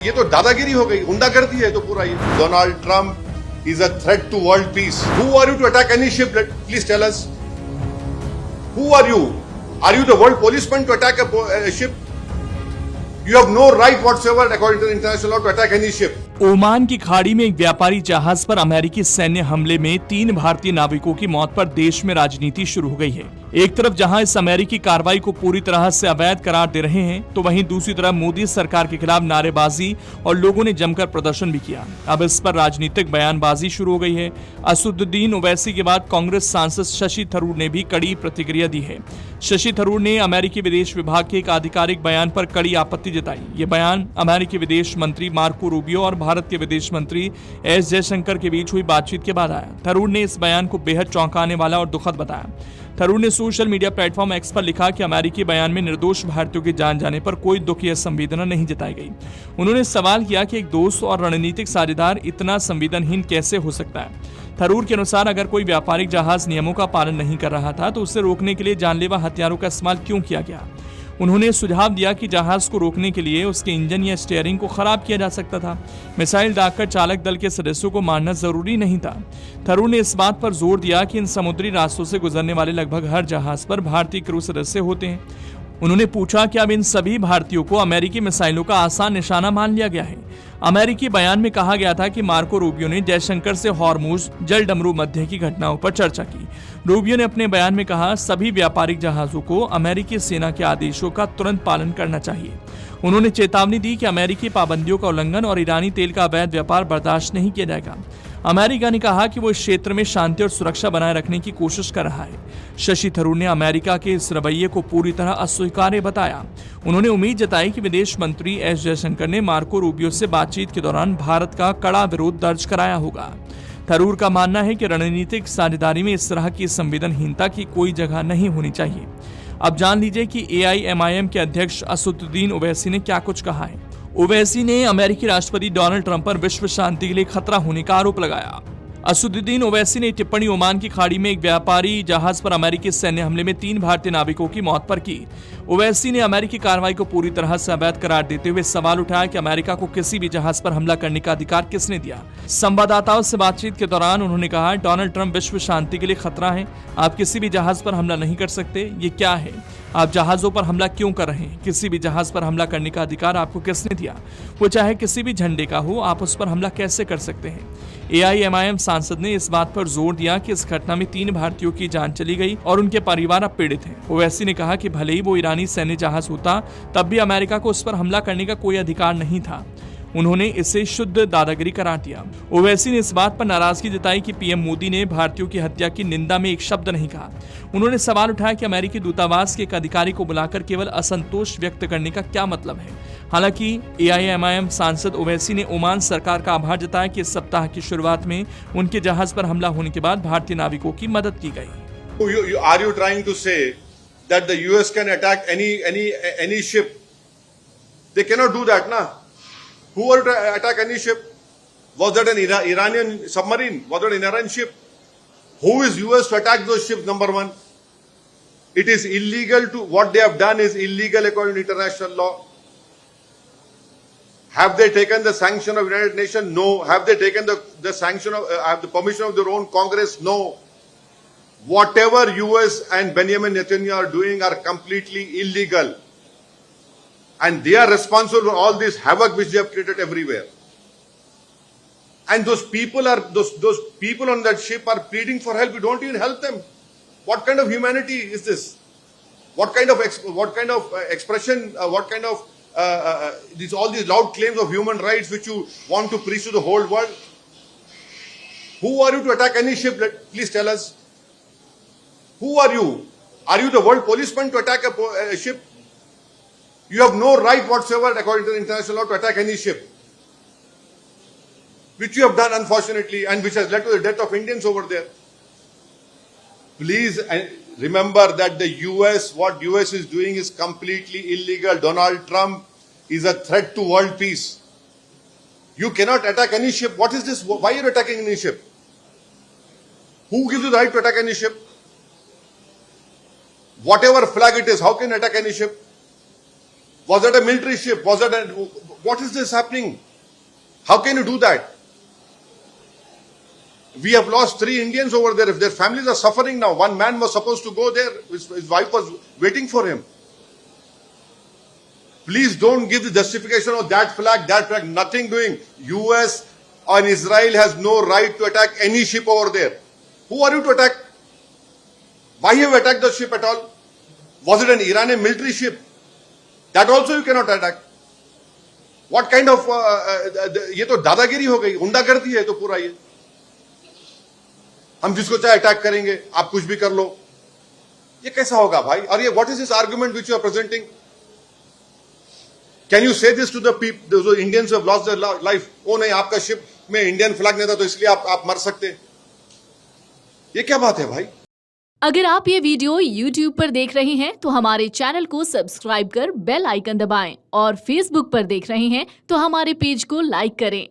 ये तो दादागिरी हो गई, गुंडागर्दी है तो पूरा ये। Donald Trump is a threat to world peace. Who are you to attack any ship? Please tell us. Who are you? Are you the world policeman to attack a ship? You have no right whatsoever, according to the international law, to attack any ship. Oman की खाड़ी में एक व्यापारी जहाज पर अमेरिकी सैन्य हमले में 3 भारतीय नाविकों की मौत पर देश में राजनीति शुरू हो गई है। एक तरफ जहां इस अमेरिकी कार्रवाई को पूरी तरह से अवैध करार दे रहे हैं, तो वहीं दूसरी तरफ मोदी सरकार के खिलाफ नारेबाजी और लोगों ने जमकर प्रदर्शन भी किया। अब इस पर राजनीतिक बयानबाजी शुरू हो गई है। असदुद्दीन ओवैसी के बाद कांग्रेस सांसद शशि थरूर ने भी कड़ी प्रतिक्रिया दी है। शशि थरूर ने अमेरिकी विदेश विभाग के एक आधिकारिक बयान पर कड़ी आपत्ति जताई। ये बयान अमेरिकी विदेश मंत्री मार्को रूबियो और भारत के विदेश मंत्री एस जयशंकर के बीच हुई बातचीत के बाद आया। थरूर ने इस बयान को बेहद चौंकाने वाला और दुखद बताया। थरूर ने सोशल मीडिया प्लेटफॉर्म एक्स पर लिखा कि अमेरिकी बयान में निर्दोष भारतीयों की जान जाने पर कोई दुख या संवेदना नहीं जताई गई। उन्होंने सवाल किया कि एक दोस्त और रणनीतिक साझेदार इतना संवेदनहीन कैसे हो सकता है। थरूर के अनुसार अगर कोई व्यापारिक जहाज नियमों का पालन नहीं कर रहा था तो उसे रोकने के लिए जानलेवा हथियारों का इस्तेमाल क्यों किया गया। उन्होंने सुझाव दिया कि जहाज को रोकने के लिए उसके इंजन या स्टीयरिंग को खराब किया जा सकता था। मिसाइल दागकर चालक दल के सदस्यों को मारना जरूरी नहीं था। थरूर ने इस बात पर जोर दिया कि इन समुद्री रास्तों से गुजरने वाले लगभग हर जहाज पर भारतीय क्रू सदस्य होते हैं। उन्होंने पूछा कि अब इन सभी भारतीयों को अमेरिकी मिसाइलों का आसान निशाना मान लिया गया है। अमेरिकी बयान में कहा गया था कि मार्को रूबियो ने जयशंकर से हॉर्मुज जल डमरू मध्य की घटनाओं पर चर्चा की। रूबियो ने अपने बयान में कहा, सभी व्यापारिक जहाजों को अमेरिकी सेना के आदेशों का तुरंत पालन करना चाहिए। उन्होंने चेतावनी दी कि अमेरिकी पाबंदियों का उल्लंघन और ईरानी तेल का अवैध व्यापार बर्दाश्त नहीं किया जाएगा। अमेरिका ने कहा कि वो इस क्षेत्र में शांति और सुरक्षा बनाए रखने की कोशिश कर रहा है। शशि थरूर ने अमेरिका के इस रवैये को पूरी तरह अस्वीकार्य बताया। उन्होंने उम्मीद जताई कि विदेश मंत्री एस जयशंकर ने मार्को रूबियो से बातचीत के दौरान भारत का कड़ा विरोध दर्ज कराया होगा। थरूर का मानना है कि रणनीतिक साझेदारी में इस तरह की संवेदनहीनता की कोई जगह नहीं होनी चाहिए। अब जान लीजिए कि AIMIM के अध्यक्ष असदुद्दीन ओवैसी ने क्या कुछ कहा है। ओवैसी ने अमेरिकी राष्ट्रपति डोनाल्ड ट्रंप पर विश्व शांति के लिए खतरा होने का आरोप लगाया। असदुद्दीन ओवैसी ने टिप्पणी ओमान की खाड़ी में एक व्यापारी जहाज पर अमेरिकी सैन्य हमले में 3 भारतीय नाविकों की मौत पर की। ओवैसी ने अमेरिकी कार्रवाई को पूरी तरह से अवैध करार देते हुए सवाल उठाया कि अमेरिका को किसी भी जहाज पर हमला करने का अधिकार किसने दिया। संवाददाताओं से बातचीत के दौरान उन्होंने कहा, डोनाल्ड ट्रंप विश्व शांति के लिए खतरा है। आप किसी भी जहाज पर हमला नहीं कर सकते। ये क्या है? आप जहाजों पर हमला क्यों कर रहे हैं? किसी भी जहाज पर हमला करने का अधिकार आपको किसने दिया? वो चाहे किसी भी झंडे का हो, आप उस पर हमला कैसे कर सकते हैं? AIMIM सांसद ने इस बात पर जोर दिया कि इस घटना में 3 भारतीयों की जान चली गई और उनके परिवार अब पीड़ित हैं। ओवैसी ने कहा कि भले ही वो ईरानी सैन्य जहाज होता, तब भी अमेरिका को उस पर हमला करने का कोई अधिकार नहीं था। उन्होंने इसे शुद्ध दादागिरी करार दिया। ओवैसी ने इस बात पर नाराजगी जताई कि PM मोदी ने भारतीयों की हत्या की निंदा में एक शब्द नहीं कहा। उन्होंने सवाल उठाया कि अमेरिकी दूतावास के एक अधिकारी को बुलाकर केवल असंतोष व्यक्त करने का क्या मतलब है। हालांकि AIMIM सांसद ओवैसी ने ओमान सरकार का आभार जताया कि इस सप्ताह की शुरुआत में उनके जहाज पर हमला होने के बाद भारतीय नाविकों की मदद की गई। Are you trying to say that the US can attack any ship? They cannot do that, na? Who were to attack any ship? Was that an Iranian submarine? Was that an Iranian ship? Who is US to attack those ships? Number one, it is illegal to, what they have done is illegal according to international law. Have they taken the sanction of United Nations? No. Have they taken the sanction of, have the permission of their own Congress? No. Whatever US and Benjamin Netanyahu are doing are completely illegal. And they are responsible for all this havoc which they have created everywhere. And those people on that ship are pleading for help. You don't even help them. What kind of humanity is this? What kind of expression? What kind of all these loud claims of human rights which you want to preach to the whole world? Who are you to attack any ship? Please tell us. Who are you? Are you the world policeman to attack a ship? You have no right whatsoever, according to the international law, to attack any ship, which you have done, unfortunately, and which has led to the death of Indians over there. Please remember that what US is doing is completely illegal. Donald Trump is a threat to world peace. You cannot attack any ship. What is this? Why are you attacking any ship? Who gives you the right to attack any ship? Whatever flag it is, how can you attack any ship? Was that a military ship? Was that a, what is this happening? How can you do that? We have lost 3 Indians over there. If their families are suffering now, one man was supposed to go there. His wife was waiting for him. Please don't give the justification of that flag, nothing doing. US and Israel has no right to attack any ship over there. Who are you to attack? Why have you attacked the ship at all? Was it an Iranian military ship? That also you cannot attack. What kind of ये तो दादागिरी हो गई, गुंडागर्दी है तो पूरा ये. हम जिसको चाहे अटैक करेंगे, आप कुछ भी कर लो. ये कैसा होगा भाई? और ये what is this argument which you are presenting? Can you say this to the people, those Indians who have lost their life? Oh नहीं, आपका शिप में इंडियन फ्लैग नहीं था तो इसलिए आप मर सकते. ये क्या बात है भाई? अगर आप ये वीडियो YouTube पर देख रहे हैं तो हमारे चैनल को सब्सक्राइब कर बेल आइकन दबाएं और Facebook पर देख रहे हैं तो हमारे पेज को लाइक करें.